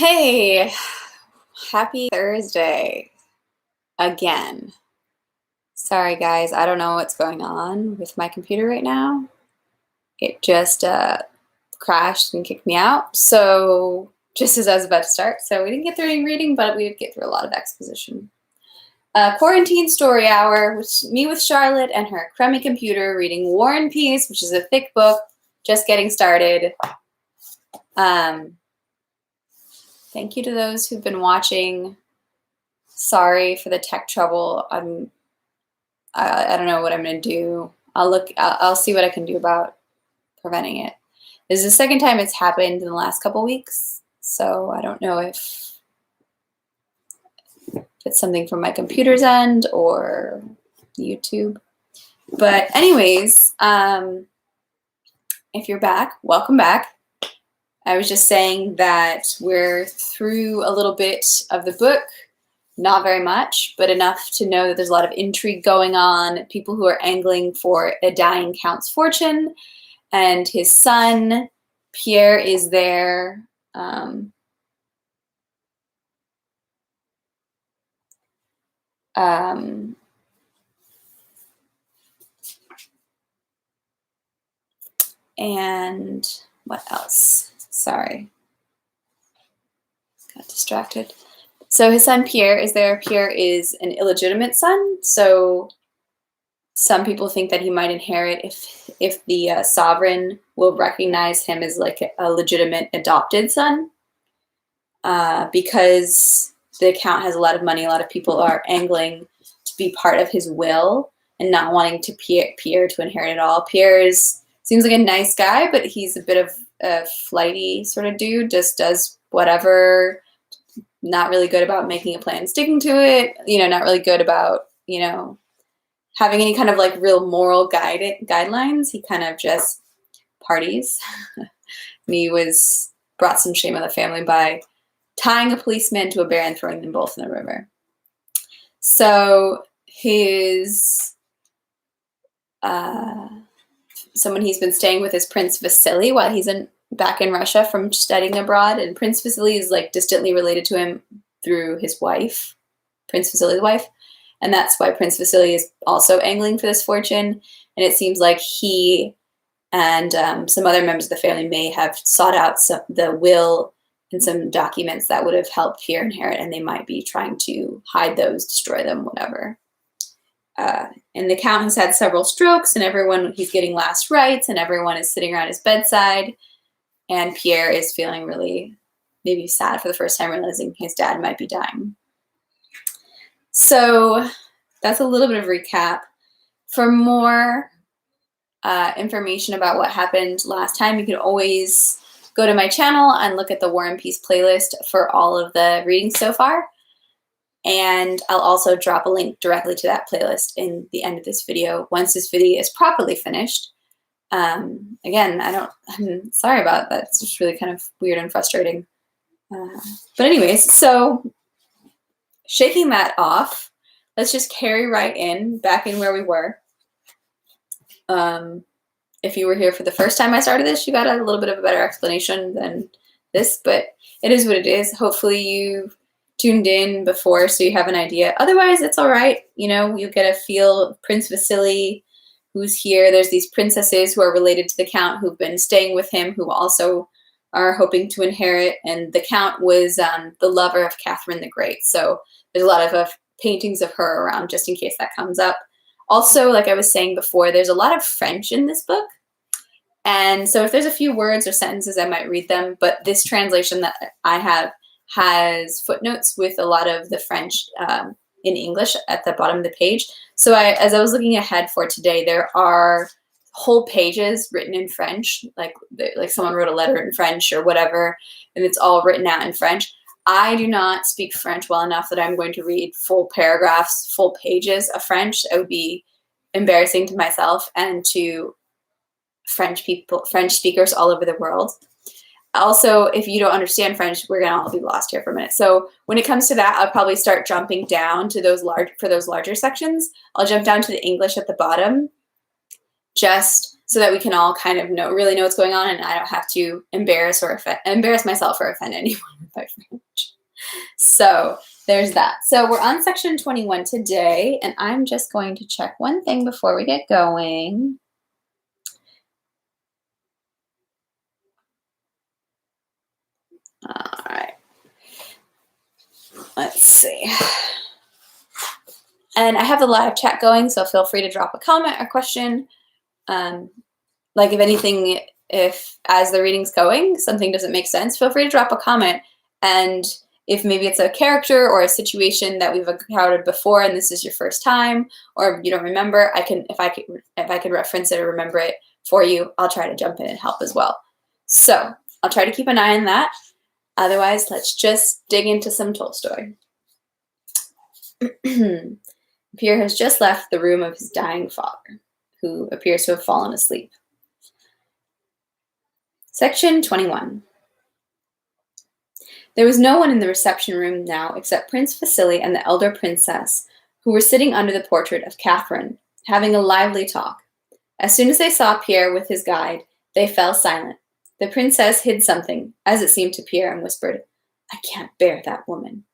Hey, happy Thursday again. Sorry, guys, I don't know what's going on with my computer right now. It just crashed and kicked me out. So, just as I was about to start, so we didn't get through reading, but we did get through a lot of exposition. Quarantine Story Hour, me with Charlotte and her crummy computer reading War and Peace, which is a thick book, just getting started. Thank you to those who've been watching. Sorry for the tech trouble. I don't know what I'm gonna do. I'll see what I can do about preventing it. This is the second time it's happened in the last couple weeks, so I don't know if it's something from my computer's end or YouTube. But anyways, if you're back, welcome back. I was just saying that we're through a little bit of the book, not very much, but enough to know that there's a lot of intrigue going on, people who are angling for a dying count's fortune, and his son, Pierre, is there. And what else? Sorry, got distracted. So his son Pierre is there. Pierre is an illegitimate son, so some people think that he might inherit if the sovereign will recognize him as like a legitimate adopted son. Because the count has a lot of money, a lot of people are angling to be part of his will and not wanting to Pierre to inherit it all. Pierre seems like a nice guy, but he's a bit of a flighty sort of dude, just does whatever, not really good about making a plan, sticking to it, not really good about, having any kind of like real moral guidelines. He kind of just parties. And he brought some shame on the family by tying a policeman to a bear and throwing them both in the river. So someone he's been staying with is Prince Vasily while he's back in Russia from studying abroad, and Prince Vasily is like distantly related to him through his wife, Prince Vasily's wife, and that's why Prince Vasily is also angling for this fortune. And it seems like he and some other members of the family may have sought out the will and some documents that would have helped Pierre inherit, and they might be trying to hide those, destroy them, whatever. And the count has had several strokes, and he's getting last rites, and everyone is sitting around his bedside. And Pierre is feeling really maybe sad for the first time, realizing his dad might be dying. So that's a little bit of recap. For more information about what happened last time, you can always go to my channel and look at the War and Peace playlist for all of the readings so far. And I'll also drop a link directly to that playlist in the end of this video once this video is properly finished. Again, I'm sorry about that. It's just really kind of weird and frustrating. But anyways, so shaking that off, let's just carry back in where we were. If you were here for the first time I started this, you got a little bit of a better explanation than this, but it is what it is. Hopefully you tuned in before so you have an idea. Otherwise, it's all right. You get a feel of Prince Vasily, who's here. There's these princesses who are related to the count who've been staying with him, who also are hoping to inherit. And the count was the lover of Catherine the Great. So there's a lot of paintings of her around, just in case that comes up. Also, like I was saying before, there's a lot of French in this book. And so if there's a few words or sentences, I might read them. But this translation that I have has footnotes with a lot of the French in English at the bottom of the page. So as I was looking ahead for today, there are whole pages written in French, like someone wrote a letter in French or whatever, and it's all written out in French. I do not speak French well enough that I'm going to read full paragraphs, full pages of French. It would be embarrassing to myself and to French speakers all over the world. Also, if you don't understand French, we're gonna all be lost here for a minute. So when it comes to that, I'll probably start jumping down to those larger sections. I'll jump down to the English at the bottom, just so that we can all kind of really know what's going on, and I don't have to embarrass myself or offend anyone with my French. So there's that. So we're on section 21 today, and I'm just going to check one thing before we get going. All right. Let's see. And I have the live chat going, so feel free to drop a comment or question. Like if as the reading's going, something doesn't make sense, feel free to drop a comment. And if maybe it's a character or a situation that we've encountered before and this is your first time, or you don't remember, if I could reference it or remember it for you, I'll try to jump in and help as well. So I'll try to keep an eye on that. Otherwise, let's just dig into some Tolstoy. Pevear has just left the room of his dying father, who appears to have fallen asleep. Section 21. There was no one in the reception room now except Prince Vasily and the elder princess, who were sitting under the portrait of Catherine, having a lively talk. As soon as they saw Pevear with his guide, they fell silent. The princess hid something, as it seemed to Pevear, and whispered, "I can't bear that woman."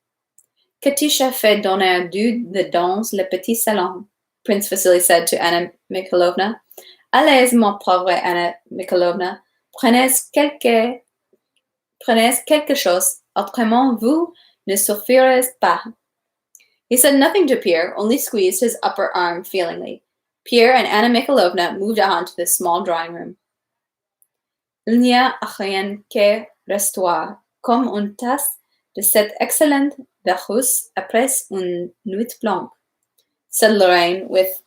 "Katisha fait donner de danse le petit salon," Prince Vasily said to Anna Mikhailovna. "Allez, mon pauvre Anna Mikhailovna, prenez quelque chose. Autrement, vous ne souffrirez pas." He said nothing to Pevear, only squeezed his upper arm feelingly. Pevear and Anna Mikhailovna moved on to the small drawing room. "Il n'y a rien que restevoir, comme une tasse de cette excellente verrousse après une nuit blanche," said Lorraine with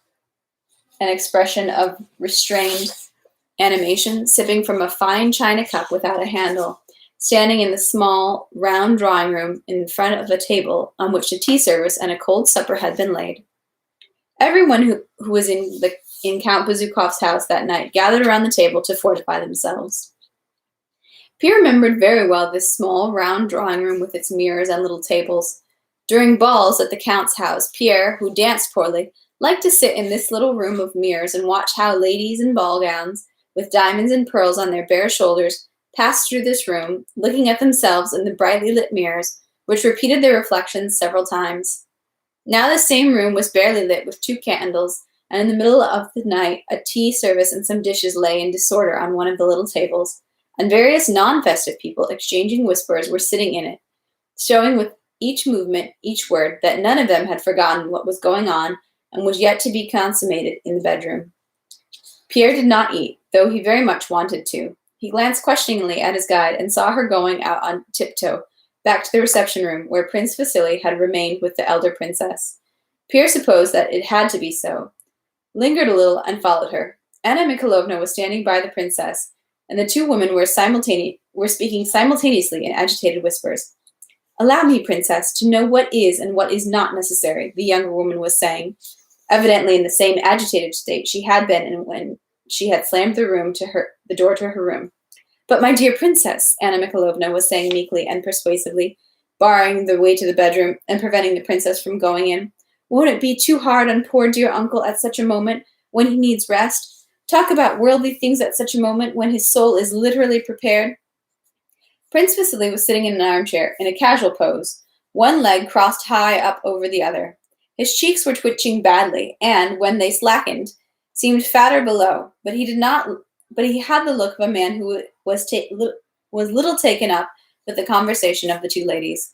an expression of restrained animation, sipping from a fine china cup without a handle, standing in the small, round drawing room in front of a table on which a tea service and a cold supper had been laid. Everyone who was in Count Bezukhov's house that night gathered around the table to fortify themselves. Pevear remembered very well this small, round drawing room with its mirrors and little tables. During balls at the Count's house, Pevear, who danced poorly, liked to sit in this little room of mirrors and watch how ladies in ball gowns, with diamonds and pearls on their bare shoulders, passed through this room, looking at themselves in the brightly lit mirrors, which repeated their reflections several times. Now the same room was barely lit with 2 candles, and in the middle of the night a tea service and some dishes lay in disorder on one of the little tables, and various non-festive people exchanging whispers were sitting in it, showing with each movement, each word, that none of them had forgotten what was going on and was yet to be consummated in the bedroom. Pevear did not eat, though he very much wanted to. He glanced questioningly at his guide and saw her going out on tiptoe, back to the reception room where Prince Vasily had remained with the elder princess. Pevear supposed that it had to be so, lingered a little, and followed her. Anna Mikhailovna was standing by the princess, and the 2 women were speaking simultaneously in agitated whispers. "Allow me, princess, to know what is and what is not necessary," the younger woman was saying, evidently in the same agitated state she had been in when she had slammed the door to her room. "But my dear princess," Anna Mikhailovna was saying meekly and persuasively, barring the way to the bedroom and preventing the princess from going in, "won't it be too hard on poor dear uncle at such a moment when he needs rest? Talk about worldly things at such a moment when his soul is literally prepared." Prince Vasily was sitting in an armchair in a casual pose, one leg crossed high up over the other. His cheeks were twitching badly, and, when they slackened, seemed fatter below, but he had the look of a man who was little taken up with the conversation of the 2 ladies.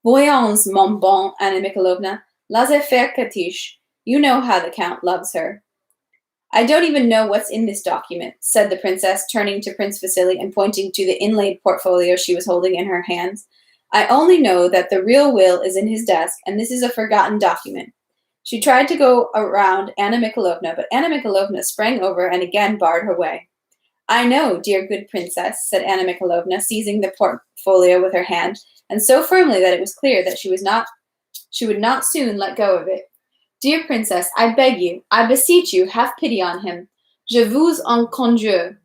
"Voyons, mon bon Anna Mikhailovna, laissez-faire Katiche. You know how the Count loves her." "I don't even know what's in this document," said the princess, turning to Prince Vasily and pointing to the inlaid portfolio she was holding in her hands. "I only know that the real will is in his desk, and this is a forgotten document." She tried to go around Anna Mikhailovna, but Anna Mikhailovna sprang over and again barred her way. "I know, dear good princess," said Anna Mikhailovna, seizing the portfolio with her hand, and so firmly that it was clear that she would not soon let go of it. "Dear princess, I beg you, I beseech you, have pity on him. Je vous en conjure."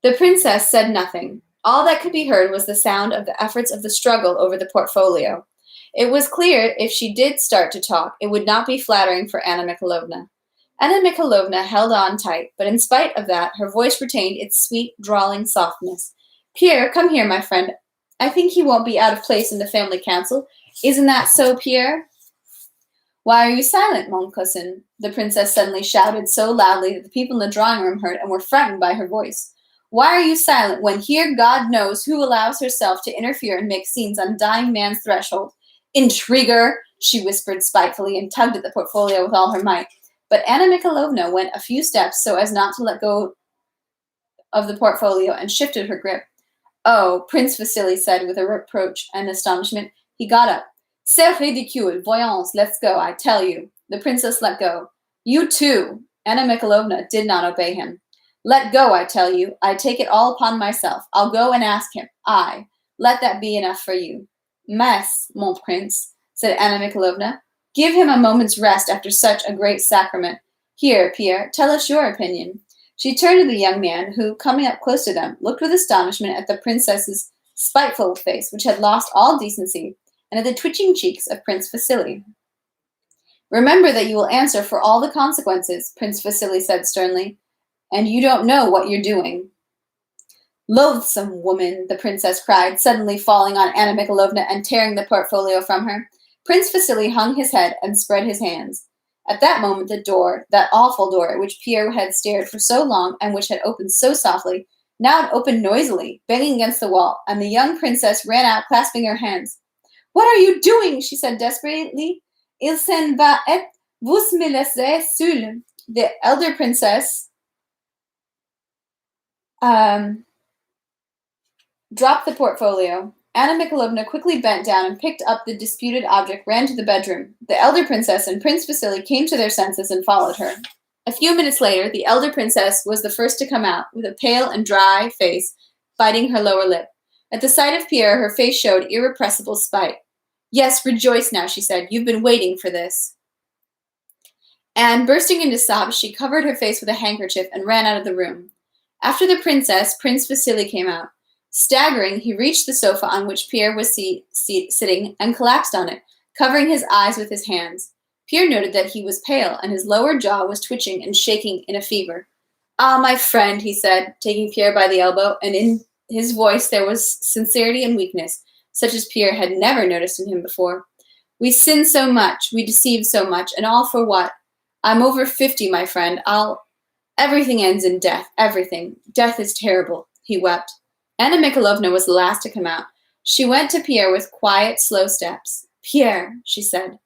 The princess said nothing. All that could be heard was the sound of the efforts of the struggle over the portfolio. It was clear if she did start to talk, it would not be flattering for Anna Mikhailovna. Anna Mikhailovna held on tight, but in spite of that, her voice retained its sweet, drawling softness. Pierre, come here, my friend. I think he won't be out of place in the family council. Isn't that so, Pierre? Why are you silent, mon cousin? The princess suddenly shouted so loudly that the people in the drawing room heard and were frightened by her voice. Why are you silent when here God knows who allows herself to interfere and make scenes on a dying man's threshold? Intriguer, she whispered spitefully and tugged at the portfolio with all her might. But Anna Mikhailovna went a few steps so as not to let go of the portfolio and shifted her grip. Oh, Prince Vasily said with a reproach and astonishment. He got up. C'est ridicule. Voyons, let's go, I tell you. The princess let go. You too. Anna Mikhailovna did not obey him. Let go, I tell you. I take it all upon myself. I'll go and ask him. I. Let that be enough for you. Mais, mon prince, said Anna Mikhailovna. Give him a moment's rest after such a great sacrament. Here, Pierre, tell us your opinion. She turned to the young man, who, coming up close to them, looked with astonishment at the princess's spiteful face, which had lost all decency, and at the twitching cheeks of Prince Vasily. Remember that you will answer for all the consequences, Prince Vasily said sternly, and you don't know what you're doing. Loathsome woman, the princess cried, suddenly falling on Anna Mikhailovna and tearing the portfolio from her. Prince Vasily hung his head and spread his hands. At that moment the door, that awful door at which Pierre had stared for so long and which had opened so softly, now it opened noisily, banging against the wall, and the young princess ran out clasping her hands. What are you doing? She said desperately. Il s'en va et vous me laissez seul. The elder princess dropped the portfolio. Anna Mikhailovna quickly bent down and picked up the disputed object, ran to the bedroom. The elder princess and Prince Vasily came to their senses and followed her. A few minutes later, the elder princess was the first to come out, with a pale and dry face, biting her lower lip. At the sight of Pierre, her face showed irrepressible spite. Yes, rejoice now, she said. You've been waiting for this. And, bursting into sobs, she covered her face with a handkerchief and ran out of the room. After the princess, Prince Vasily came out. Staggering, he reached the sofa on which Pierre was sitting and collapsed on it, covering his eyes with his hands. Pierre noted that he was pale, and his lower jaw was twitching and shaking in a fever. Ah, my friend, he said, taking Pierre by the elbow, and in his voice there was sincerity and weakness, such as Pierre had never noticed in him before. We sin so much, we deceive so much, and all for what? I'm over 50, my friend. Everything ends in death, everything. Death is terrible, he wept. Anna Mikhailovna was the last to come out. She went to Pierre with quiet, slow steps. Pierre, she said.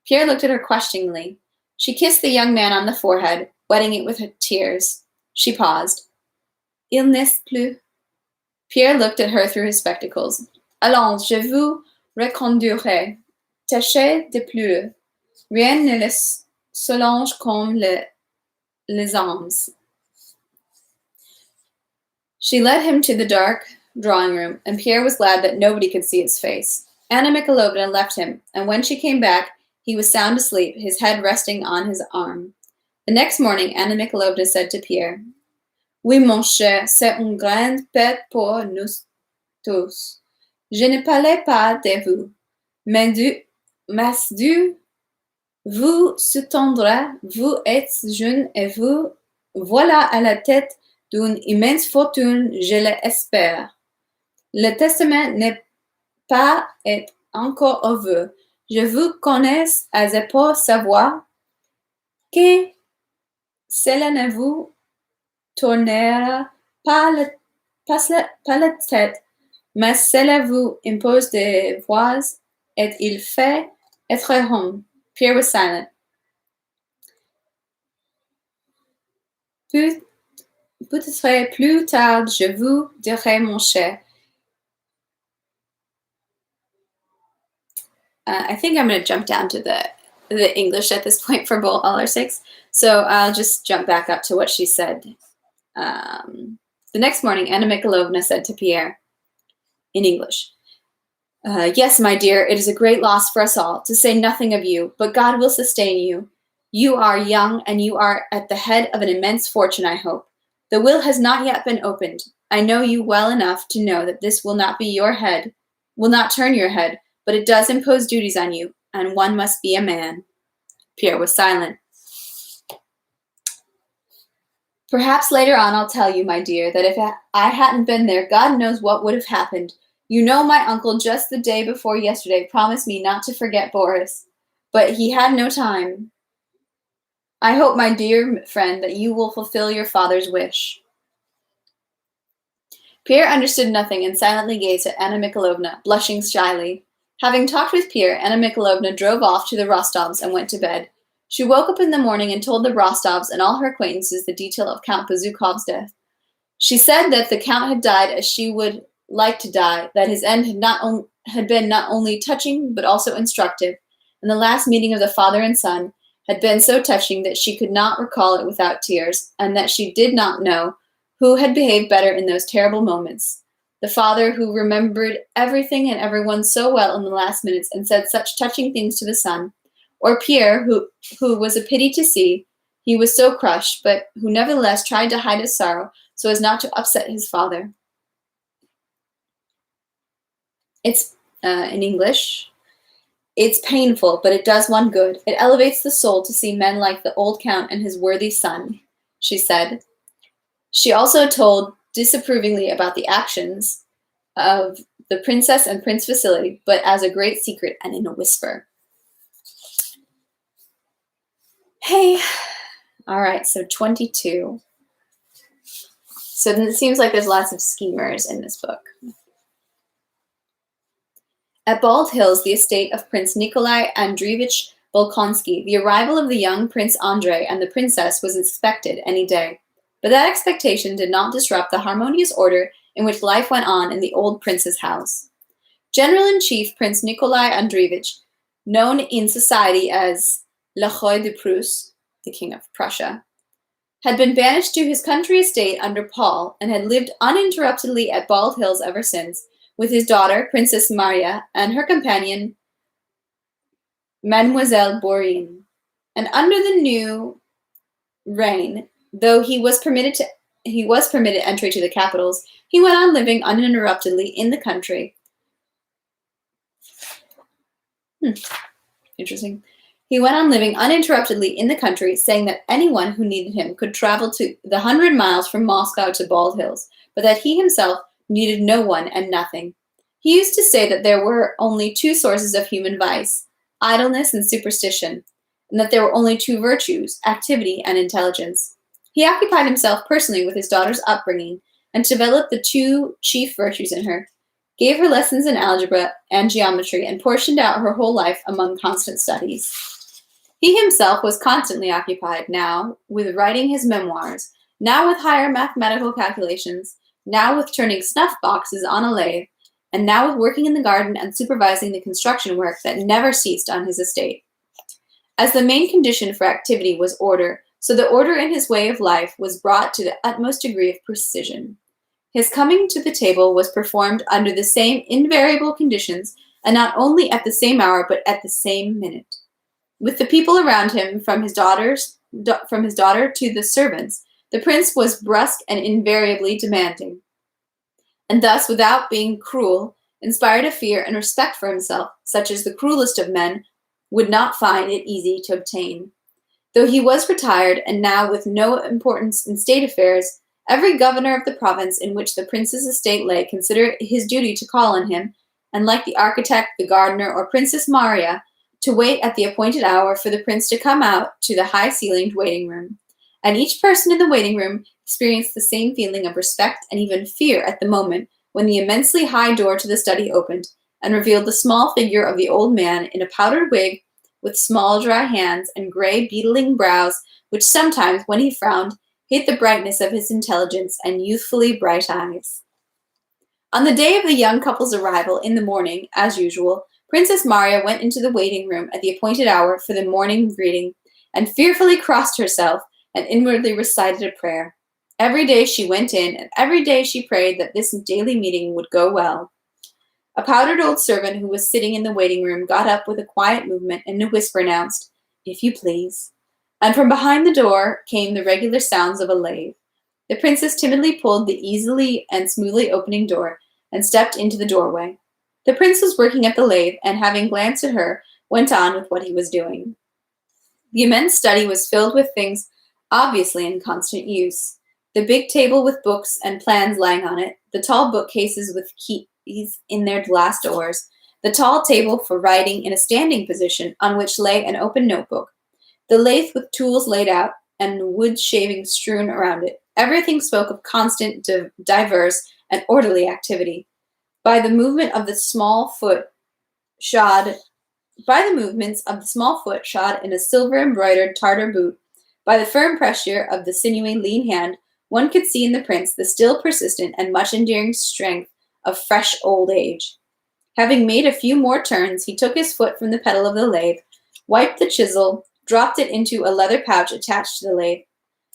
Pierre looked at her questioningly. She kissed the young man on the forehead, wetting it with her tears. She paused. Il n'est plus. Pierre looked at her through his spectacles. Allons, je vous reconduirai. Tâchez de pleurer. Rien ne les solange comme les âmes. She led him to the dark drawing room, and Pierre was glad that nobody could see his face. Anna Mikhailovna left him, and when she came back, he was sound asleep, his head resting on his arm. The next morning, Anna Mikhailovna said to Pierre, Oui, mon cher, c'est une grande perte pour nous tous. Je ne parlais pas de vous, mais de vous s'entendra, vous êtes jeune et vous voilà à la tête d'une immense fortune, je l'espère. Le testament n'est pas encore aveu. Je vous connais assez pour savoir que cela ne vous tournera pas la tête, mais cela vous impose de voir et il fait être homme. Pierre was silent. Peut-être plus tard, je vous dirai, mon cher. I think I'm going to jump down to the English at this point for all our sakes. So I'll just jump back up to what she said. The next morning, Anna Mikhailovna said to Pierre, in English, Yes, my dear, it is a great loss for us all, to say nothing of you, but God will sustain you. You are young, and you are at the head of an immense fortune, I hope. The will has not yet been opened. I know you well enough to know that this will not turn your head, but it does impose duties on you, and one must be a man. Pierre was silent. Perhaps later on I'll tell you, my dear, that if I hadn't been there, God knows what would have happened. You know my uncle just the day before yesterday promised me not to forget Boris, but he had no time. I hope, my dear friend, that you will fulfill your father's wish. Pierre understood nothing and silently gazed at Anna Mikhailovna, blushing shyly. Having talked with Pierre, Anna Mikhailovna drove off to the Rostovs and went to bed. She woke up in the morning and told the Rostovs and all her acquaintances the detail of Count Bezukhov's death. She said that the Count had died as she would like to die, that his end had been not only touching but also instructive, and the last meeting of the father and son had been so touching that she could not recall it without tears, and that she did not know who had behaved better in those terrible moments. The father who remembered everything and everyone so well in the last minutes and said such touching things to the son, or Pierre, who was a pity to see, he was so crushed, but who nevertheless tried to hide his sorrow so as not to upset his father. It's, in English, it's painful, but it does one good. It elevates the soul to see men like the old Count and his worthy son, she said. She also told disapprovingly about the actions of the princess and Prince Vasily, but as a great secret and in a whisper. Hey, all right, so 22. So then it seems like there's lots of schemers in this book. At Bald Hills, the estate of Prince Nikolai Andreevich Volokhonsky, the arrival of the young Prince Andrei and the princess was expected any day. But that expectation did not disrupt the harmonious order in which life went on in the old prince's house. General-in-Chief Prince Nikolai Andreevich, known in society as Le Roi de Prusse, the King of Prussia, had been banished to his country estate under Paul and had lived uninterruptedly at Bald Hills ever since, with his daughter, Princess Maria, and her companion, Mademoiselle Bourienne. And under the new reign, though he was permitted entry to the capitals, he went on living uninterruptedly in the country. Interesting. He went on living uninterruptedly in the country, saying that anyone who needed him could travel to the 100 miles from Moscow to Bald Hills, but that he himself needed no one and nothing. He used to say that there were only two sources of human vice, idleness and superstition, and that there were only two virtues, activity and intelligence. He occupied himself personally with his daughter's upbringing and developed the two chief virtues in her, gave her lessons in algebra and geometry, and portioned out her whole life among constant studies. He himself was constantly occupied, now with writing his memoirs, now with higher mathematical calculations, now with turning snuff boxes on a lathe, and now with working in the garden and supervising the construction work that never ceased on his estate. As the main condition for activity was order, so the order in his way of life was brought to the utmost degree of precision. His coming to the table was performed under the same invariable conditions, and not only at the same hour, but at the same minute. With the people around him, from his daughter to the servants, the prince was brusque and invariably demanding, and thus, without being cruel, inspired a fear and respect for himself, such as the cruelest of men would not find it easy to obtain. Though he was retired, and now with no importance in state affairs, every governor of the province in which the prince's estate lay considered it his duty to call on him, and like the architect, the gardener, or Princess Maria, to wait at the appointed hour for the prince to come out to the high-ceilinged waiting room. And each person in the waiting room experienced the same feeling of respect and even fear at the moment when the immensely high door to the study opened and revealed the small figure of the old man in a powdered wig with small dry hands and gray beetling brows, which sometimes, when he frowned, hid the brightness of his intelligence and youthfully bright eyes. On the day of the young couple's arrival in the morning, as usual, Princess Maria went into the waiting room at the appointed hour for the morning greeting and fearfully crossed herself and inwardly recited a prayer. Every day she went in, and every day she prayed that this daily meeting would go well. A powdered old servant who was sitting in the waiting room got up with a quiet movement and in a whisper announced, "If you please." And from behind the door came the regular sounds of a lathe. The princess timidly pulled the easily and smoothly opening door and stepped into the doorway. The prince was working at the lathe, and having glanced at her, went on with what he was doing. The immense study was filled with things obviously in constant use. the big table with books and plans lying on it, the tall bookcases with keys in their glass doors, the tall table for writing in a standing position on which lay an open notebook, the lathe with tools laid out and wood shavings strewn around it. Everything spoke of constant, diverse, and orderly activity. By the movement of the small foot shod By the movements of the small foot shod in a silver-embroidered Tartar boot, by the firm pressure of the sinewy, lean hand, one could see in the prince the still persistent and much enduring strength of fresh old age. Having made a few more turns, he took his foot from the pedal of the lathe, wiped the chisel, dropped it into a leather pouch attached to the lathe,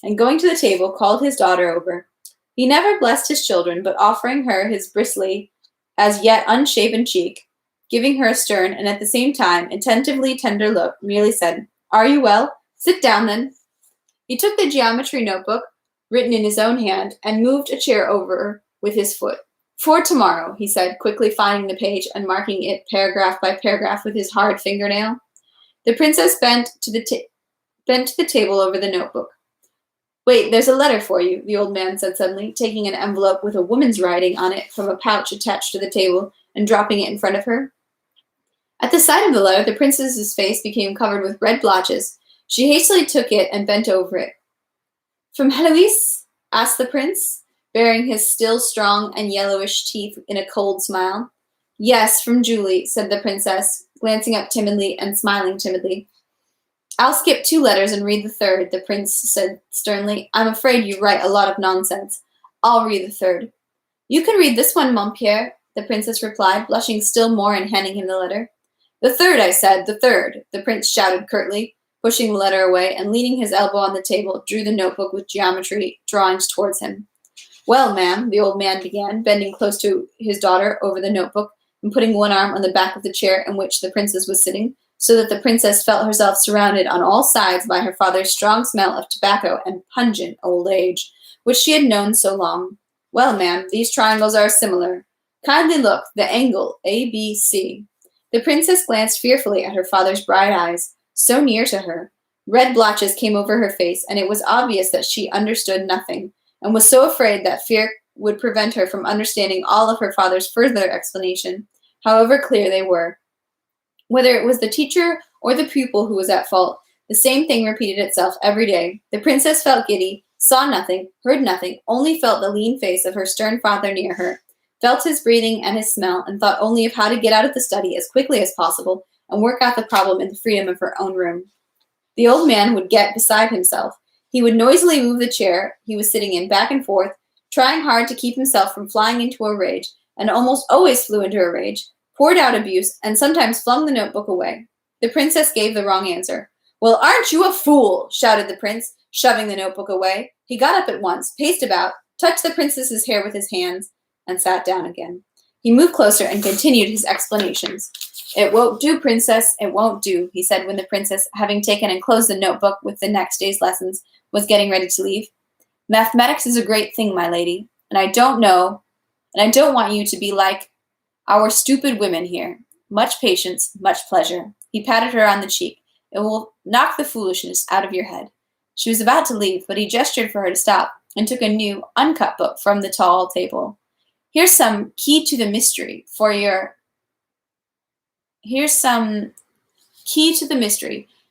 and going to the table, called his daughter over. He never blessed his children, but offering her his bristly, as yet unshaven cheek, giving her a stern and at the same time attentively tender look, merely said, "Are you well? Sit down then." He took the geometry notebook, written in his own hand, and moved a chair over with his foot. "For tomorrow," he said, quickly finding the page and marking it paragraph by paragraph with his hard fingernail. The princess bent to the table over the notebook. "Wait, there's a letter for you," the old man said suddenly, taking an envelope with a woman's writing on it from a pouch attached to the table and dropping it in front of her. At the sight of the letter, the princess's face became covered with red blotches. She hastily took it and bent over it. "From Heloise?" asked the prince, baring his still strong and yellowish teeth in a cold smile. "Yes, from Julie," said the princess, glancing up timidly and smiling timidly. "I'll skip 2 letters and read the 3rd, the prince said sternly. "I'm afraid you write a lot of nonsense. I'll read the 3rd. "You can read this one, mon Pierre," the princess replied, blushing still more and handing him the letter. "The 3rd, I said, the 3rd, the prince shouted curtly, pushing the letter away, and leaning his elbow on the table, drew the notebook with geometry drawings towards him. "Well, ma'am," the old man began, bending close to his daughter over the notebook and putting one arm on the back of the chair in which the princess was sitting, so that the princess felt herself surrounded on all sides by her father's strong smell of tobacco and pungent old age, which she had known so long. "Well, ma'am, these triangles are similar. Kindly look, the angle ABC. The princess glanced fearfully at her father's bright eyes, so near to her. Red blotches came over her face, and it was obvious that she understood nothing, and was so afraid that fear would prevent her from understanding all of her father's further explanation, however clear they were. Whether it was the teacher or the pupil who was at fault, the same thing repeated itself every day. The princess felt giddy, saw nothing, heard nothing, only felt the lean face of her stern father near her, felt his breathing and his smell, and thought only of how to get out of the study as quickly as possible and work out the problem in the freedom of her own room. The old man would get beside himself. He would noisily move the chair he was sitting in back and forth, trying hard to keep himself from flying into a rage, and almost always flew into a rage, poured out abuse, and sometimes flung the notebook away. The princess gave the wrong answer. "Well, aren't you a fool?" shouted the prince, shoving the notebook away. He got up at once, paced about, touched the princess's hair with his hands, and sat down again. He moved closer and continued his explanations. "It won't do, princess, it won't do," he said when the princess, having taken and closed the notebook with the next day's lessons, was getting ready to leave. "Mathematics is a great thing, my lady, and I don't want you to be like our stupid women here. Much patience, much pleasure." He patted her on the cheek. "It will knock the foolishness out of your head." She was about to leave, but he gestured for her to stop and took a new, uncut book from the tall table. Here's some key to the mystery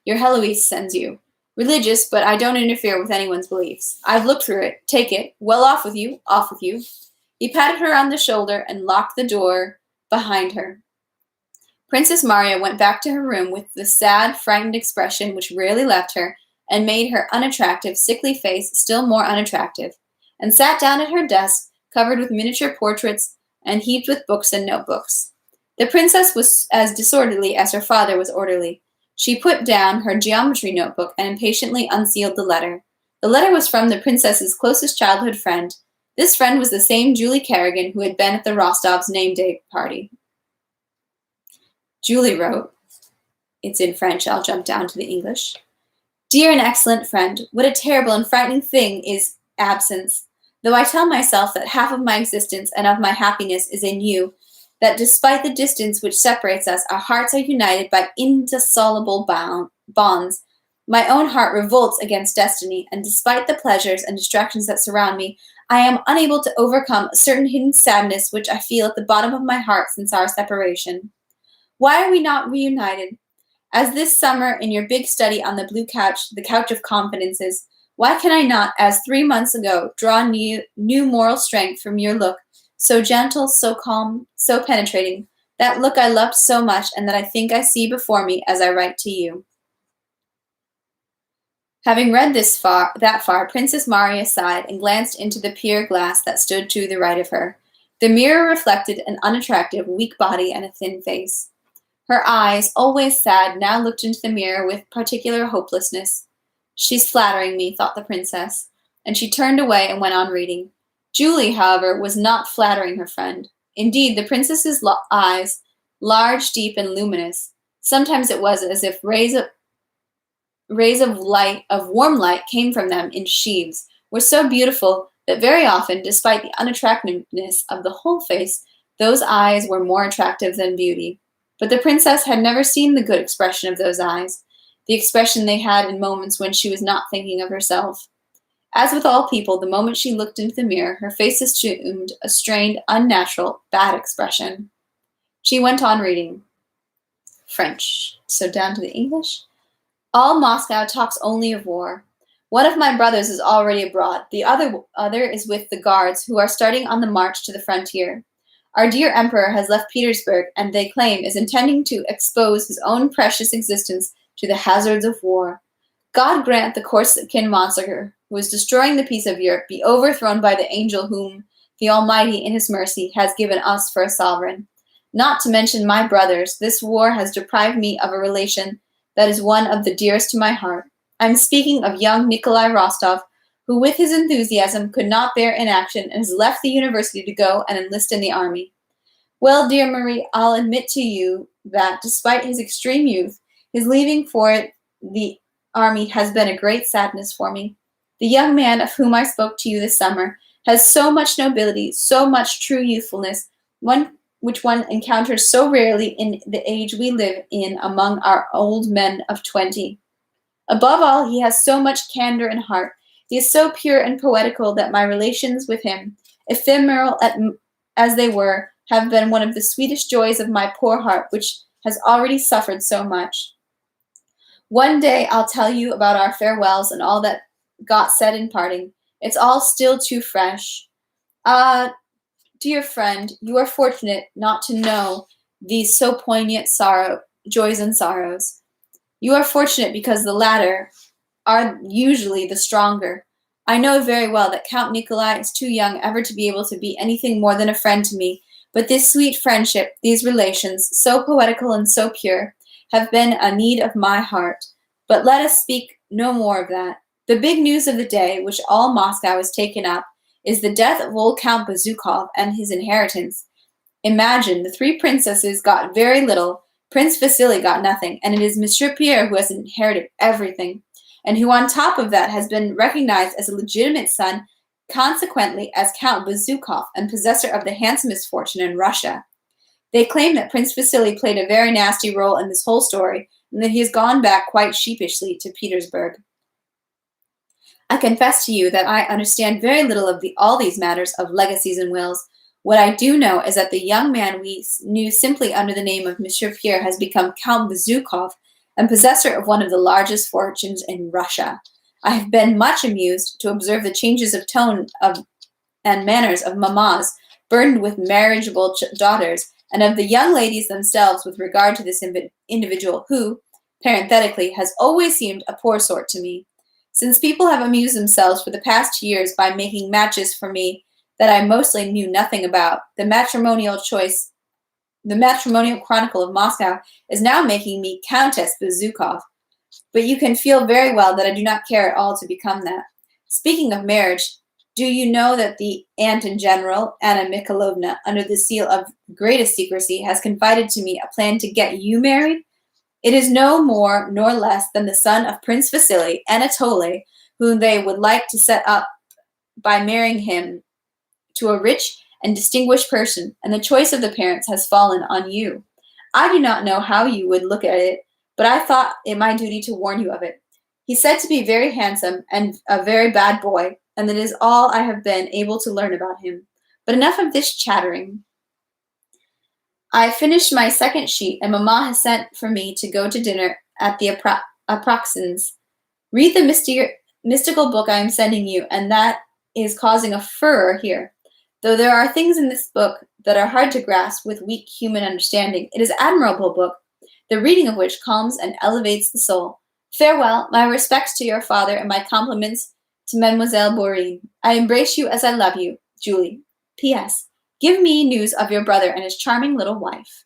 your Heloise sends you. Religious, but I don't interfere with anyone's beliefs. I've looked through it. Take it. Well, off with you. Off with you." He patted her on the shoulder and locked the door behind her. Princess Maria went back to her room with the sad, frightened expression which rarely left her and made her unattractive, sickly face still more unattractive, and sat down at her desk, covered with miniature portraits and heaped with books and notebooks. The princess was as disorderly as her father was orderly. She put down her geometry notebook and impatiently unsealed the letter. The letter was from the princess's closest childhood friend. This friend was the same Julie Kerrigan who had been at the Rostovs' name-day party. Julie wrote, it's in French, I'll jump down to the English. "Dear and excellent friend, what a terrible and frightening thing is absence. Though I tell myself that half of my existence and of my happiness is in you, that despite the distance which separates us, our hearts are united by indissoluble bonds, My own heart revolts against destiny, and despite the pleasures and distractions that surround me, I am unable to overcome a certain hidden sadness which I feel at the bottom of my heart since our separation. Why are we not reunited? As this summer in your big study on the blue couch, the couch of confidences, why can I not, as 3 months ago, draw new moral strength from your look, so gentle, so calm, so penetrating, that look I loved so much and that I think I see before me as I write to you? Having read that far, Princess Maria sighed and glanced into the pier glass that stood to the right of her. The mirror reflected an unattractive, weak body and a thin face. Her eyes, always sad, now looked into the mirror with particular hopelessness. She's flattering me, thought the princess, and she turned away and went on reading. Julie, however, was not flattering her friend. Indeed, the princess's eyes, large, deep, and luminous, sometimes it was as if rays of warm light came from them in sheaves, were so beautiful that very often, despite the unattractiveness of the whole face, those eyes were more attractive than beauty. But the princess had never seen the good expression of those eyes, the expression they had in moments when she was not thinking of herself. As with all people, the moment she looked into the mirror, her face assumed a strained, unnatural, bad expression. She went on reading. French. So down to the English. All Moscow talks only of war. One of my brothers is already abroad. The other is with the guards, who are starting on the march to the frontier. Our dear emperor has left Petersburg, and they claim is intending to expose his own precious existence to the hazards of war. God grant the Corsican monster, who is destroying the peace of Europe, be overthrown by the angel whom the Almighty, in his mercy, has given us for a sovereign. Not to mention my brothers, this war has deprived me of a relation that is one of the dearest to my heart. I am speaking of young Nikolai Rostov, who with his enthusiasm could not bear inaction and has left the university to go and enlist in the army. Well, dear Marie, I'll admit to you that despite his extreme youth, his leaving for the army has been a great sadness for me. The young man of whom I spoke to you this summer has so much nobility, so much true youthfulness, which one encounters so rarely in the age we live in among our old men of 20. Above all, he has so much candor and heart. He is so pure and poetical that my relations with him, ephemeral as they were, have been one of the sweetest joys of my poor heart, which has already suffered so much. One day I'll tell you about our farewells and all that got said in parting. It's all still too fresh. Ah, dear friend, you are fortunate not to know these so poignant joys and sorrows. You are fortunate because the latter are usually the stronger. I know very well that Count Nikolai is too young ever to be able to be anything more than a friend to me, but this sweet friendship, these relations, so poetical and so pure, have been a need of my heart. But let us speak no more of that. The big news of the day, which all Moscow has taken up, is the death of old Count Bezukhov and his inheritance. Imagine, the three princesses got very little, Prince Vasily got nothing, and it is Monsieur Pierre who has inherited everything, and who on top of that has been recognized as a legitimate son, consequently as Count Bezukhov and possessor of the handsomest fortune in Russia. They claim that Prince Vasily played a very nasty role in this whole story, and that he has gone back quite sheepishly to Petersburg. I confess to you that I understand very little of all these matters of legacies and wills. What I do know is that the young man we knew simply under the name of Monsieur Pierre has become Count Bezukhov and possessor of one of the largest fortunes in Russia. I have been much amused to observe the changes of tone and manners of mammas burdened with marriageable daughters, and of the young ladies themselves with regard to this individual who, parenthetically, has always seemed a poor sort to me. Since people have amused themselves for the past years by making matches for me that I mostly knew nothing about, the matrimonial chronicle of Moscow is now making me Countess Bezukhov. But you can feel very well that I do not care at all to become that. Speaking of marriage, do you know that the Aunt in General, Anna Mikhailovna, under the seal of greatest secrecy, has confided to me a plan to get you married? It is no more nor less than the son of Prince Vasily, Anatoly, whom they would like to set up by marrying him to a rich and distinguished person, and the choice of the parents has fallen on you. I do not know how you would look at it, but I thought it my duty to warn you of it. He's said to be very handsome and a very bad boy, and that is all I have been able to learn about him. But enough of this chattering. I finished my second sheet, and Mamma has sent for me to go to dinner at the Aproxins. Read the mystical book I am sending you, and that is causing a furor here. Though there are things in this book that are hard to grasp with weak human understanding, it is an admirable book, the reading of which calms and elevates the soul. Farewell, my respects to your father, and my compliments to Mademoiselle Bourienne. I embrace you as I love you, Julie. P.S. Give me news of your brother and his charming little wife.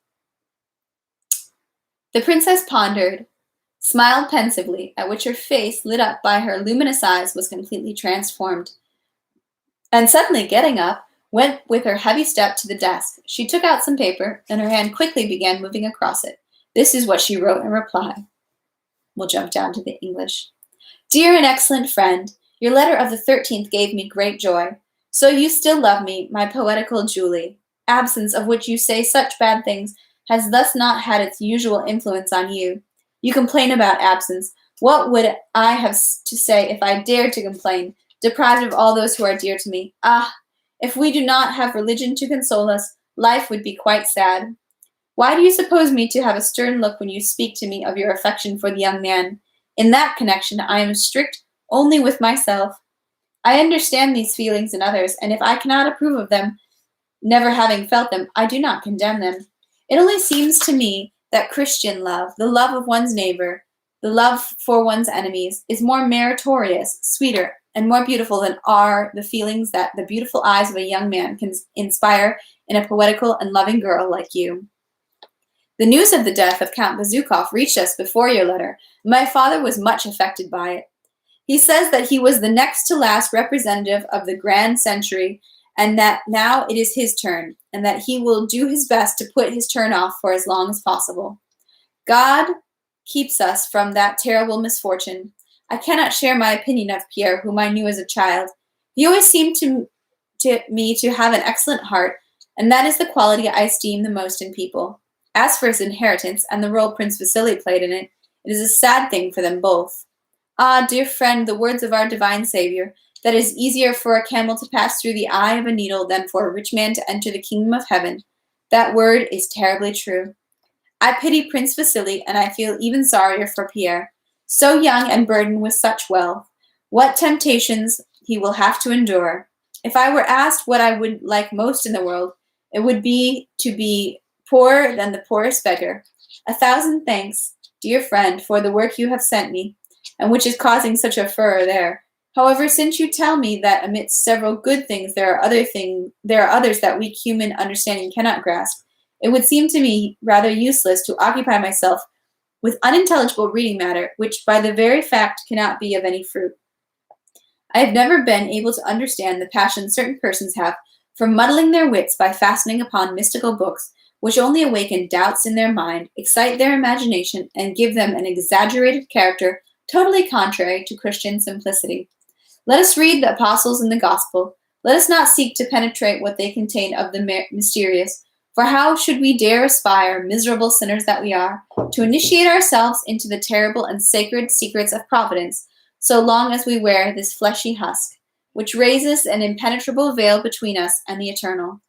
The princess pondered, smiled pensively, at which her face, lit up by her luminous eyes, was completely transformed, and suddenly getting up, went with her heavy step to the desk. She took out some paper, and her hand quickly began moving across it. This is what she wrote in reply. We'll jump down to the English. Dear and excellent friend, your letter of the 13th gave me great joy. So you still love me, my poetical Julie. Absence, of which you say such bad things, has thus not had its usual influence on you. You complain about absence. What would I have to say if I dared to complain, deprived of all those who are dear to me? Ah, if we do not have religion to console us, life would be quite sad. Why do you suppose me to have a stern look when you speak to me of your affection for the young man? In that connection, I am strict only with myself. I understand these feelings in others, and if I cannot approve of them, never having felt them, I do not condemn them. It only seems to me that Christian love, the love of one's neighbor, the love for one's enemies, is more meritorious, sweeter, and more beautiful than are the feelings that the beautiful eyes of a young man can inspire in a poetical and loving girl like you. The news of the death of Count Bezúkhov reached us before your letter. My father was much affected by it. He says that he was the next to last representative of the grand century, and that now it is his turn, and that he will do his best to put his turn off for as long as possible. God keeps us from that terrible misfortune. I cannot share my opinion of Pierre, whom I knew as a child. He always seemed to me to have an excellent heart, and that is the quality I esteem the most in people. As for his inheritance, and the role Prince Vasily played in it, it is a sad thing for them both. Ah, dear friend, the words of our divine Savior, that it is easier for a camel to pass through the eye of a needle than for a rich man to enter the kingdom of heaven. That word is terribly true. I pity Prince Vasily, and I feel even sorrier for Pierre, so young and burdened with such wealth. What temptations he will have to endure. If I were asked what I would like most in the world, it would be to be poorer than the poorest beggar. 1,000 thanks, dear friend, for the work you have sent me, and which is causing such a furor there. However, since you tell me that amidst several good things there are others that weak human understanding cannot grasp, it would seem to me rather useless to occupy myself with unintelligible reading matter, which by the very fact cannot be of any fruit. I have never been able to understand the passion certain persons have for muddling their wits by fastening upon mystical books, which only awaken doubts in their mind, excite their imagination, and give them an exaggerated character totally contrary to Christian simplicity. Let us read the apostles in the gospel. Let us not seek to penetrate what they contain of the mysterious, for how should we dare aspire, miserable sinners that we are, to initiate ourselves into the terrible and sacred secrets of providence, so long as we wear this fleshy husk, which raises an impenetrable veil between us and the eternal?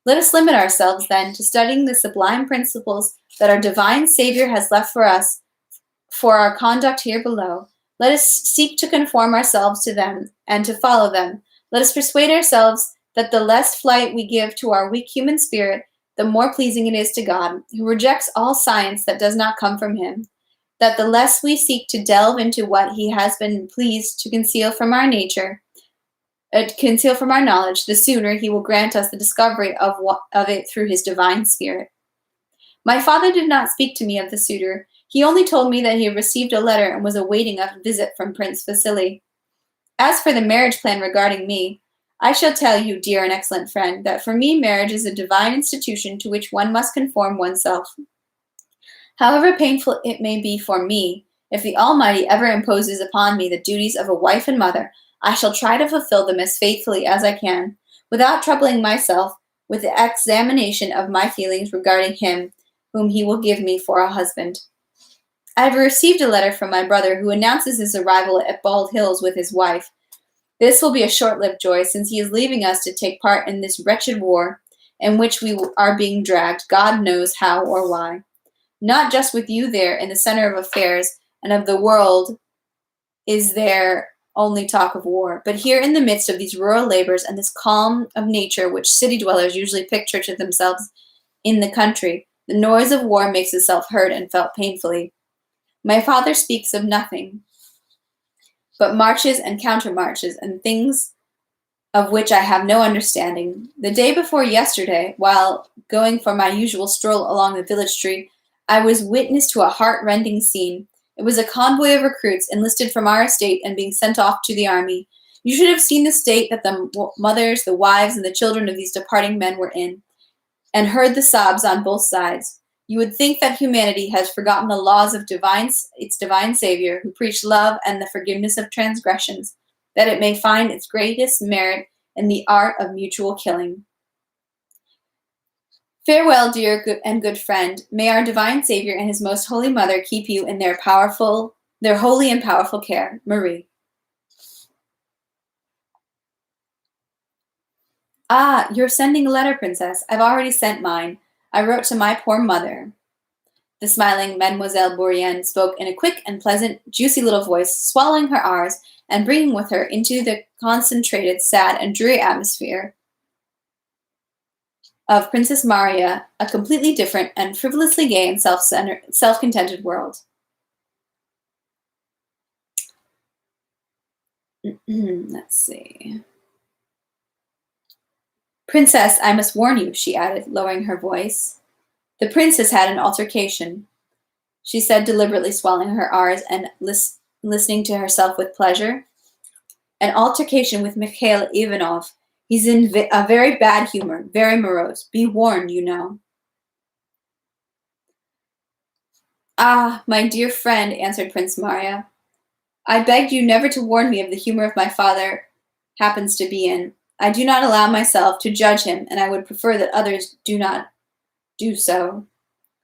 Let us limit ourselves, then, to studying the sublime principles that our divine Savior has left for us for our conduct here below. Let us seek to conform ourselves to them and to follow them. Let us persuade ourselves that the less flight we give to our weak human spirit, the more pleasing it is to God, who rejects all science that does not come from him. That the less we seek to delve into what he has been pleased to conceal from our knowledge, the sooner he will grant us the discovery of it through his divine Spirit. My father did not speak to me of the suitor. He only told me that he had received a letter and was awaiting a visit from Prince Vasily. As for the marriage plan regarding me, I shall tell you, dear and excellent friend, that for me marriage is a divine institution to which one must conform oneself. However painful it may be for me, if the Almighty ever imposes upon me the duties of a wife and mother, I shall try to fulfill them as faithfully as I can, without troubling myself with the examination of my feelings regarding him whom he will give me for a husband. I have received a letter from my brother who announces his arrival at Bald Hills with his wife. This will be a short-lived joy, since he is leaving us to take part in this wretched war in which we are being dragged, God knows how or why. Not just with you there in the center of affairs and of the world is there only talk of war, but here in the midst of these rural labors and this calm of nature which city dwellers usually picture to themselves in the country, the noise of war makes itself heard and felt painfully. My father speaks of nothing but marches and countermarches and things of which I have no understanding. The day before yesterday, while going for my usual stroll along the village street, I was witness to a heart-rending scene. It was a convoy of recruits enlisted from our estate and being sent off to the army. You should have seen the state that the mothers, the wives, and the children of these departing men were in, and heard the sobs on both sides. You would think that humanity has forgotten the laws of its divine Savior, who preached love and the forgiveness of transgressions, that it may find its greatest merit in the art of mutual killing. Farewell, dear and good friend. May our divine Savior and his most holy mother keep you in their holy and powerful care. Marie. Ah, you're sending a letter, Princess. I've already sent mine. I wrote to my poor mother. The smiling Mademoiselle Bourienne spoke in a quick and pleasant, juicy little voice, swallowing her R's and bringing with her into the concentrated, sad, and dreary atmosphere of Princess Maria a completely different and frivolously gay and self-contented world. Let's see. Princess, I must warn you, she added, lowering her voice. The prince has had an altercation, she said, deliberately swallowing her R's and listening to herself with pleasure. An altercation with Mikhail Ivanov. He's in a very bad humor, very morose. Be warned, you know. Ah, my dear friend, answered Prince Maria. I begged you never to warn me of the humor of my father happens to be in. I do not allow myself to judge him, and I would prefer that others do not do so.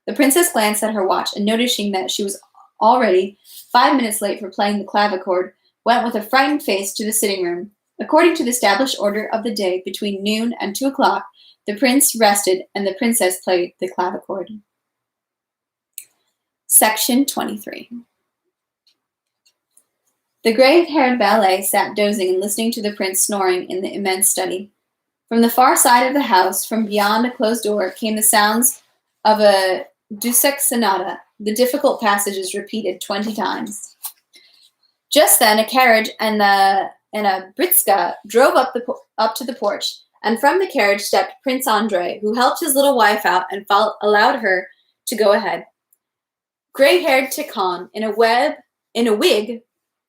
The princess glanced at her watch, and noticing that she was already 5 minutes late for playing the clavichord, went with a frightened face to the sitting room. According to the established order of the day, between noon and 2 o'clock, the prince rested and the princess played the clavichord. Section 23. The gray-haired valet sat dozing and listening to the prince snoring in the immense study. From the far side of the house, from beyond a closed door, came the sounds of a Dussek sonata, the difficult passages repeated 20 times. Just then, a carriage and a britska drove up to the porch, and from the carriage stepped Prince Andrei, who helped his little wife out and allowed her to go ahead. Gray-haired Tikhon, in a wig,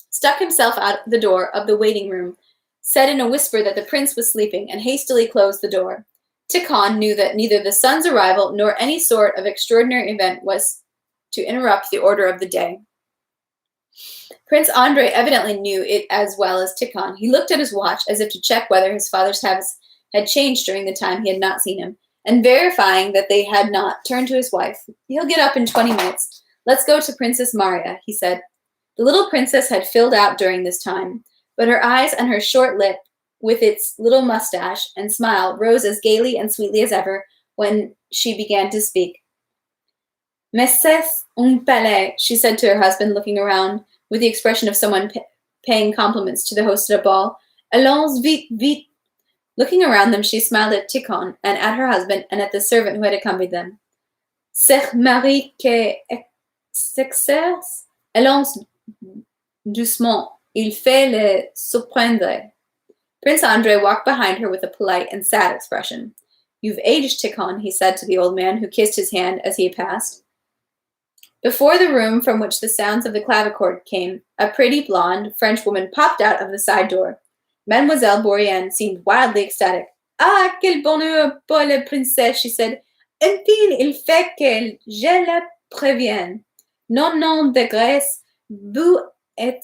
stuck himself out the door of the waiting room, said in a whisper that the prince was sleeping, and hastily closed the door. Tikhon knew that neither the son's arrival nor any sort of extraordinary event was to interrupt the order of the day. Prince Andrei evidently knew it as well as Tikhon. He looked at his watch as if to check whether his father's habits had changed during the time he had not seen him, and verifying that they had not, turned to his wife. He'll get up in 20 minutes. Let's go to Princess Maria, he said. The little princess had filled out during this time, but her eyes and her short lip, with its little mustache and smile, rose as gaily and sweetly as ever when she began to speak. Mais c'est un palais, she said to her husband, looking around with the expression of someone paying compliments to the host at a ball. Allons vite, vite. Looking around them, she smiled at Tikhon and at her husband and at the servant who had accompanied them. C'est Marie qui s'exerce. Allons doucement. Il fait le surprendre. Prince Andrei walked behind her with a polite and sad expression. You've aged, Tikhon, he said to the old man, who kissed his hand as he passed. Before the room from which the sounds of the clavichord came, a pretty blonde French woman popped out of the side door. Mademoiselle Bourienne seemed wildly ecstatic. Ah, quel bonheur pour la princesse, she said. Enfin, il fait que je la prévienne. Non, de grâce, vous êtes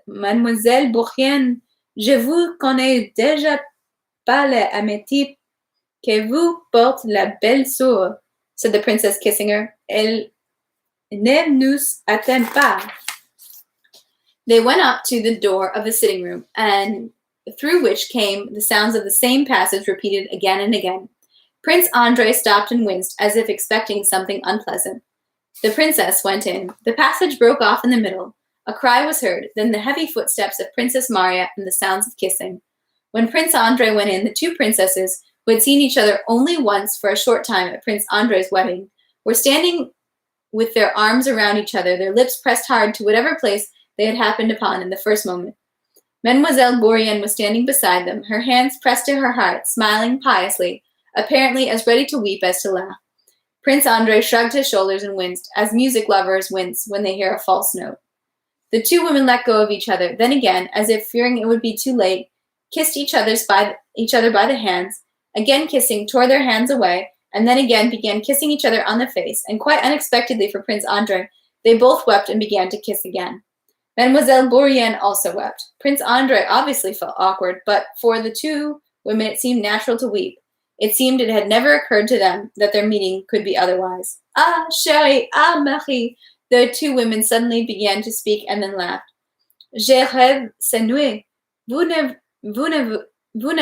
Mademoiselle Bourienne. Je vous connais déjà par l'amitié que vous porte la belle soeur, said the princess, kissing her. Elle Ne nous attend pas. They went up to the door of the sitting room, and through which came the sounds of the same passage repeated again and again. Prince Andrei stopped and winced, as if expecting something unpleasant. The princess went in. The passage broke off in the middle. A cry was heard, then the heavy footsteps of Princess Marya and the sounds of kissing. When Prince Andrei went in, the two princesses, who had seen each other only once for a short time at Prince Andrei's wedding, were standing with their arms around each other, their lips pressed hard to whatever place they had happened upon in the first moment. Mademoiselle Bourienne was standing beside them, her hands pressed to her heart, smiling piously, apparently as ready to weep as to laugh. Prince Andrei shrugged his shoulders and winced, as music lovers wince when they hear a false note. The two women let go of each other, then again, as if fearing it would be too late, kissed each other by the hands, again kissing, tore their hands away, and then again began kissing each other on the face, and quite unexpectedly for Prince Andrei, they both wept and began to kiss again. Mademoiselle Bourienne also wept. Prince Andrei obviously felt awkward, but for the two women it seemed natural to weep. It seemed it had never occurred to them that their meeting could be otherwise. Ah, chérie, ah, Marie, the two women suddenly began to speak and then laughed. Je rêve cette nuit. Vous ne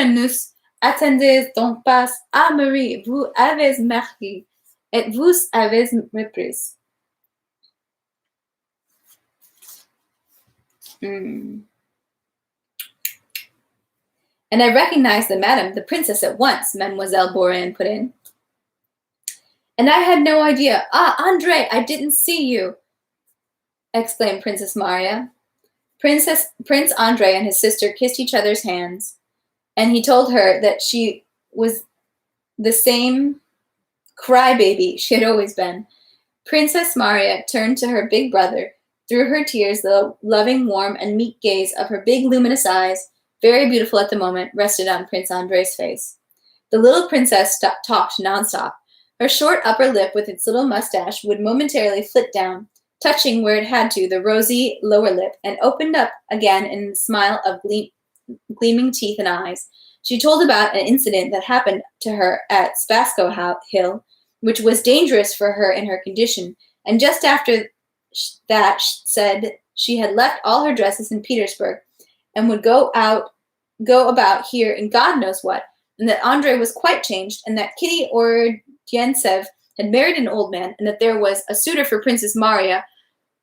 nous attendez donc pas. Ah, Marie, vous avez marié, et vous avez reprise. And I recognized the madam, the princess, at once, Mademoiselle Bourienne put in. And I had no idea. Ah, Andrei, I didn't see you, exclaimed Princess Marya. Prince Andrei and his sister kissed each other's hands, and he told her that she was the same crybaby she had always been. Princess Marya turned to her big brother. Through her tears, the loving, warm, and meek gaze of her big, luminous eyes, very beautiful at the moment, rested on Prince Andrei's face. The little princess talked nonstop. Her short upper lip with its little mustache would momentarily flit down, touching where it had to the rosy lower lip, and opened up again in a smile of gleaming teeth and eyes. She told about an incident that happened to her at Spasko Hill, which was dangerous for her in her condition, and just after that said she had left all her dresses in Petersburg and would go about here in God knows what, and that Andrei was quite changed, and that Kitty Ordyantsev had married an old man, and that there was a suitor for Princess Marya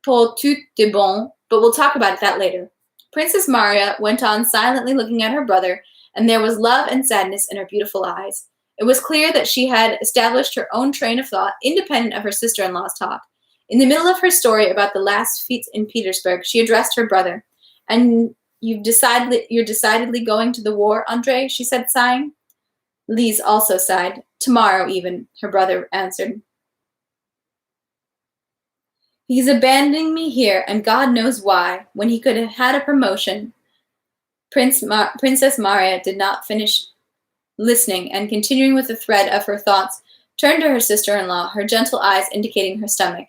pour tout de bon, but we'll talk about that later. Princess Marya went on silently looking at her brother, and there was love and sadness in her beautiful eyes. It was clear that she had established her own train of thought, independent of her sister-in-law's talk. In the middle of her story about the last feats in Petersburg, she addressed her brother. And you're decidedly going to the war, Andrei? She said, sighing. Lise also sighed. Tomorrow, even, her brother answered. He's abandoning me here, and God knows why, when he could have had a promotion. Princess Marya did not finish listening, and continuing with the thread of her thoughts, turned to her sister-in-law, her gentle eyes indicating her stomach.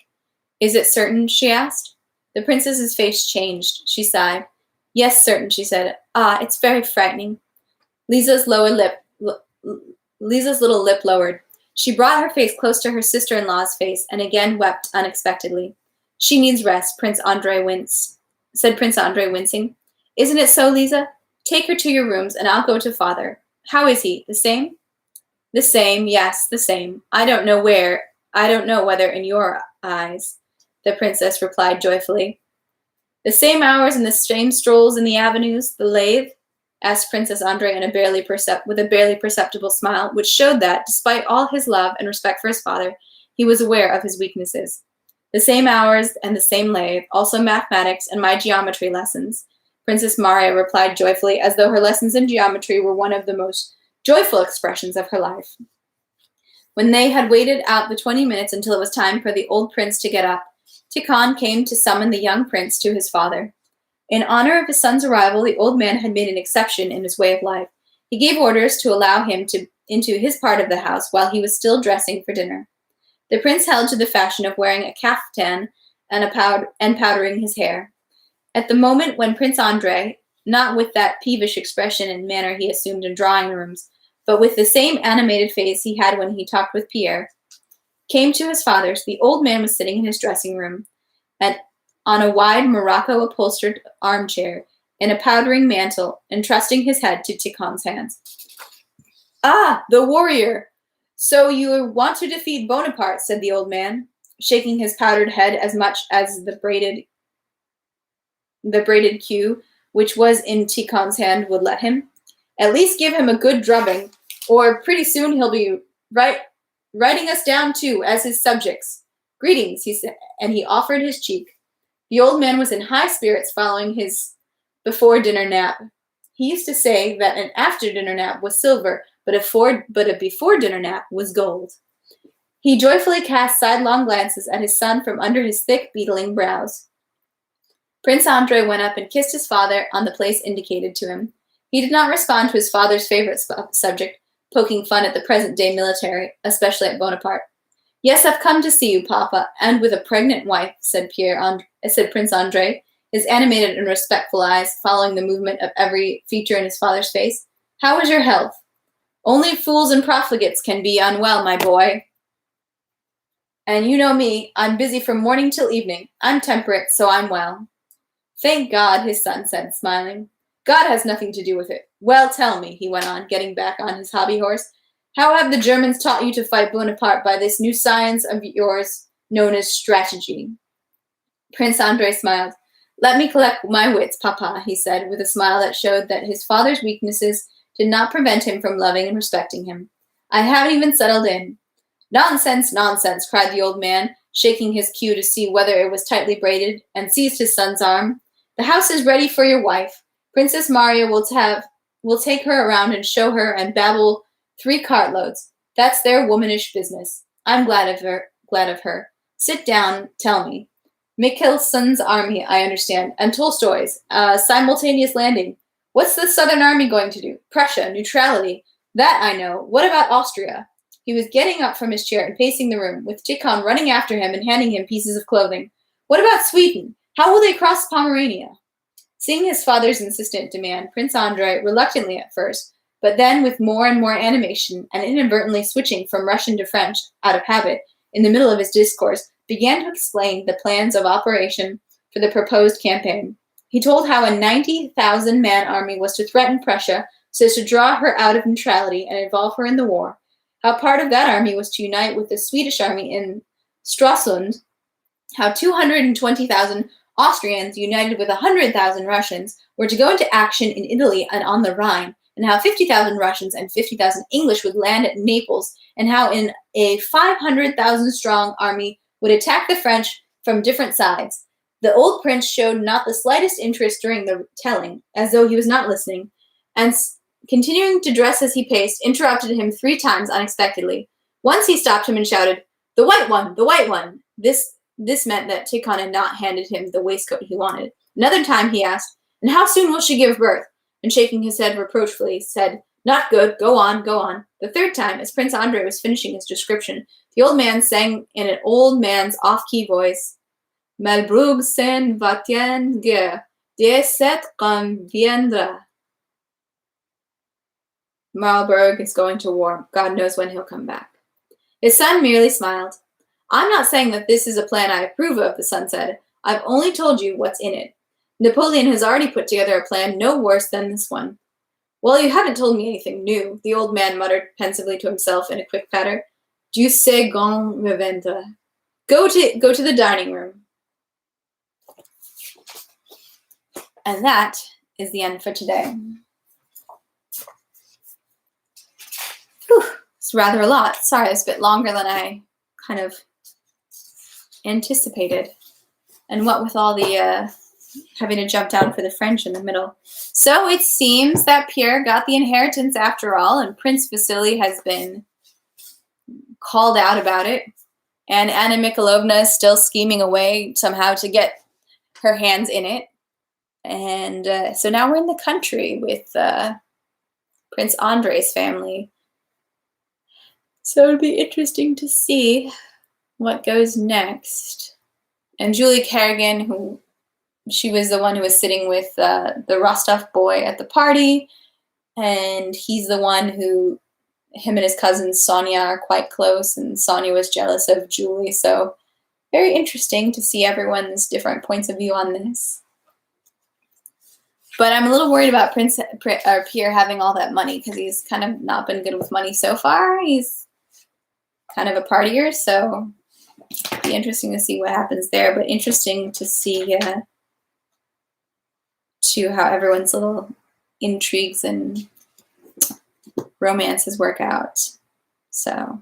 Is it certain? She asked. The princess's face changed. She sighed. Yes, certain, she said. Ah, it's very frightening. Lisa's little lip lowered. She brought her face close to her sister-in-law's face and again wept unexpectedly. She needs rest, said Prince Andrei, wincing. Isn't it so, Lisa? Take her to your rooms and I'll go to father. How is he? The same? The same, yes, the same. I don't know whether in your eyes, the princess replied joyfully. The same hours and the same strolls in the avenues, the lathe? Asked Princess Andrei with a barely perceptible smile, which showed that, despite all his love and respect for his father, he was aware of his weaknesses. The same hours and the same lathe, also mathematics and my geometry lessons, Princess Marya replied joyfully, as though her lessons in geometry were one of the most joyful expressions of her life. When they had waited out the 20 minutes until it was time for the old prince to get up, Tikhon came to summon the young prince to his father. In honor of his son's arrival, the old man had made an exception in his way of life. He gave orders to allow him into his part of the house while he was still dressing for dinner. The prince held to the fashion of wearing a kaftan and powdering his hair. At the moment when Prince Andrei, not with that peevish expression and manner he assumed in drawing rooms, but with the same animated face he had when he talked with Pierre, came to his father's. The old man was sitting in his dressing room, and on a wide morocco-upholstered armchair, in a powdering mantle, entrusting his head to Tikhon's hands. "Ah, the warrior! So you want to defeat Bonaparte," said the old man, shaking his powdered head as much as the braided queue, which was in Tikhon's hand, would let him. "At least give him a good drubbing, or pretty soon he'll be writing us down too as his subjects. Greetings," he said, and he offered his cheek. The old man was in high spirits following his before-dinner nap. He used to say that an after-dinner nap was silver, but a before-dinner nap was gold. He joyfully cast sidelong glances at his son from under his thick, beetling brows. Prince Andrei went up and kissed his father on the place indicated to him. He did not respond to his father's favorite subject, poking fun at the present-day military, especially at Bonaparte. "Yes, I've come to see you, Papa, and with a pregnant wife," said Prince Andrei, his animated and respectful eyes following the movement of every feature in his father's face. "How is your health?" "Only fools and profligates can be unwell, my boy. And you know me, I'm busy from morning till evening. I'm temperate, so I'm well." "Thank God," his son said, smiling. "God has nothing to do with it. Well, tell me," he went on, getting back on his hobby horse, "how have the Germans taught you to fight Bonaparte by this new science of yours known as strategy?" Prince Andrei smiled. "Let me collect my wits, Papa," he said, with a smile that showed that his father's weaknesses did not prevent him from loving and respecting him. "I haven't even settled in." "Nonsense, nonsense," cried the old man, shaking his queue to see whether it was tightly braided, and seized his son's arm. "The house is ready for your wife. Princess Maria will take her around and show her and babble 3 cartloads. That's their womanish business. I'm glad of her. Sit down, tell me. Mikhelson's army, I understand, and Tolstoy's. Simultaneous landing. What's the Southern Army going to do? Prussia, neutrality. That I know. What about Austria?" He was getting up from his chair and pacing the room, with Tikhon running after him and handing him pieces of clothing. "What about Sweden? How will they cross Pomerania?" Seeing his father's insistent demand, Prince Andrei, reluctantly at first, but then with more and more animation, and inadvertently switching from Russian to French, out of habit, in the middle of his discourse, began to explain the plans of operation for the proposed campaign. He told how a 90,000-man army was to threaten Prussia so as to draw her out of neutrality and involve her in the war, how part of that army was to unite with the Swedish army in Stralsund, how 220,000 Austrians, united with 100,000 Russians, were to go into action in Italy and on the Rhine, and how 50,000 Russians and 50,000 English would land at Naples, and how in a 500,000-strong army would attack the French from different sides. The old prince showed not the slightest interest during the telling, as though he was not listening, and continuing to dress as he paced, interrupted him 3 times unexpectedly. Once he stopped him and shouted, "The white one! The white one!" This meant that Tikhon had not handed him the waistcoat he wanted. Another time he asked, "And how soon will she give birth?" And shaking his head reproachfully, said, "Not good. Go on, go on." The third time, as Prince Andrei was finishing his description, the old man sang in an old man's off-key voice, "Malbrug sen vatien guerre, de set viendra." Marlborough is going to war. God knows when he'll come back. His son merely smiled. "I'm not saying that this is a plan I approve of," the son said. "I've only told you what's in it. Napoleon has already put together a plan no worse than this one." "Well, you haven't told me anything new," the old man muttered pensively to himself in a quick patter. "Dieu sait quand reviendra." Go to the dining room." And that is the end for today. Whew, it's rather a lot. Sorry, it's a bit longer than I kind of anticipated. And what with all the having to jump down for the French in the middle. So it seems that Pierre got the inheritance after all, and Prince Vasily has been called out about it. And Anna Mikhailovna is still scheming away somehow to get her hands in it. And so now we're in the country with Prince Andrei's family. So it'll be interesting to see what goes next. And Julie Kerrigan, she was the one who was sitting with the Rostov boy at the party, and he's the one who him and his cousin Sonia are quite close, and Sonia was jealous of Julie. So very interesting to see everyone's different points of view on this. But I'm a little worried about Pierre having all that money, because he's kind of not been good with money so far. He's kind of a partier, so it'll be interesting to see what happens there. But interesting to see to how everyone's little intrigues and romances work out. So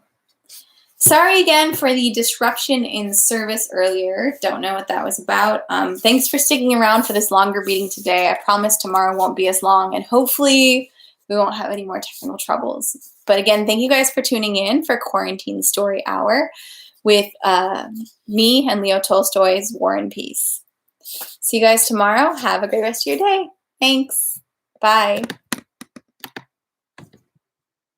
sorry again for the disruption in service earlier. Don't know what that was about. Thanks for sticking around for this longer reading today. I promise tomorrow won't be as long, and hopefully we won't have any more technical troubles. But again, thank you guys for tuning in for Quarantine Story Hour with me and Leo Tolstoy's War and Peace. See you guys tomorrow. Have a great rest of your day. Thanks. Bye.